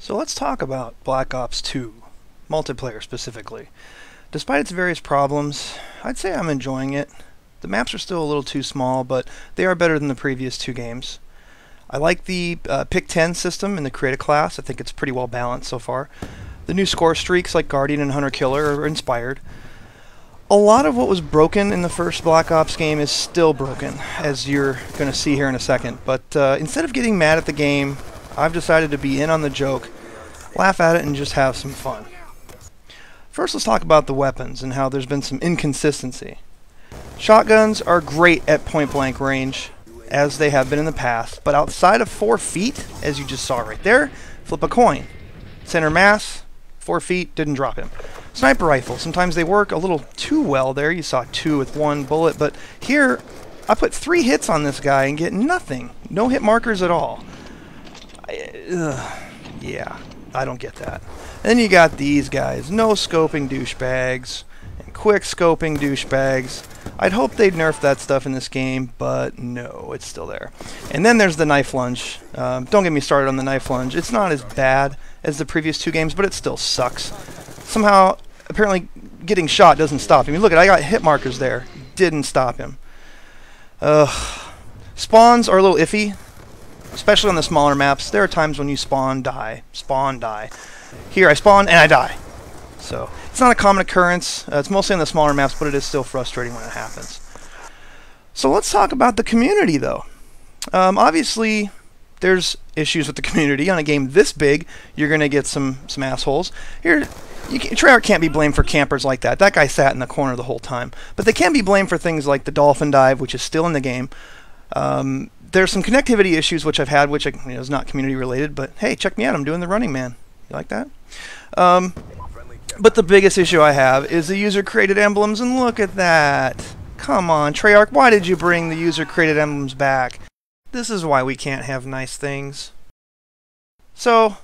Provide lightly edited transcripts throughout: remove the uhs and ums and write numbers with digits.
So let's talk about Black Ops 2, multiplayer specifically. Despite its various problems, I'd say I'm enjoying it. The maps are still a little too small, but they are better than the previous two games. I like the pick 10 system in the create a class. I think it's pretty well balanced so far. The new score streaks like Guardian and Hunter Killer are inspired. A lot of what was broken in the first Black Ops game is still broken, as you're going to see here in a second. But instead of getting mad at the game, I've decided to be in on the joke, laugh at it, and just have some fun. First, let's talk about the weapons and how there's been some inconsistency. Shotguns are great at point-blank range, as they have been in the past, but outside of 4 feet, as you just saw right there, flip a coin. Center mass, 4 feet, didn't drop him. Sniper rifle, sometimes they work a little too well there. You saw 2 with 1 bullet, but here, I put 3 hits on this guy and get nothing. No hit markers at all. Yeah, I don't get that. Then you got these guys, no scoping douchebags, and quick scoping douchebags. I'd hope they'd nerf that stuff in this game, but no, it's still there. And then there's the knife lunge. Don't get me started on the knife lunge. It's not as bad as the previous 2 games, but it still sucks. Somehow, apparently, getting shot doesn't stop him. Look, I got hit markers there. Didn't stop him. Spawns are a little iffy, especially on the smaller maps. There are times when you spawn, die. Spawn, die. Here, I spawn, and I die. So, it's not a common occurrence. It's mostly on the smaller maps, but it is still frustrating when it happens. So let's talk about the community, though. Obviously, there's issues with the community. On a game this big, you're going to get some assholes. Here, Treyarch can't be blamed for campers like that. That guy sat in the corner the whole time. But they can be blamed for things like the dolphin dive, which is still in the game. There's some connectivity issues which I've had, which is not community related, but hey, check me out, I'm doing the Running Man. You like that? But the biggest issue I have is the user-created emblems, and look at that. Come on, Treyarch, why did you bring the user-created emblems back? This is why we can't have nice things. So,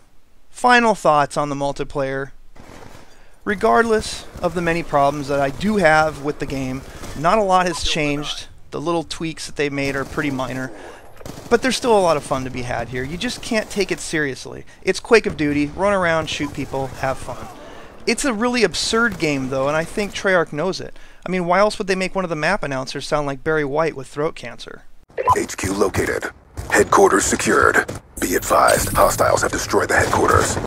final thoughts on the multiplayer. Regardless of the many problems that I do have with the game, not a lot has changed. The little tweaks that they made are pretty minor. But there's still a lot of fun to be had here. You just can't take it seriously. It's Quake of Duty, run around, shoot people, have fun. It's a really absurd game, though, and I think Treyarch knows it. I mean, why else would they make one of the map announcers sound like Barry White with throat cancer? HQ located. Headquarters secured. Be advised, hostiles have destroyed the headquarters.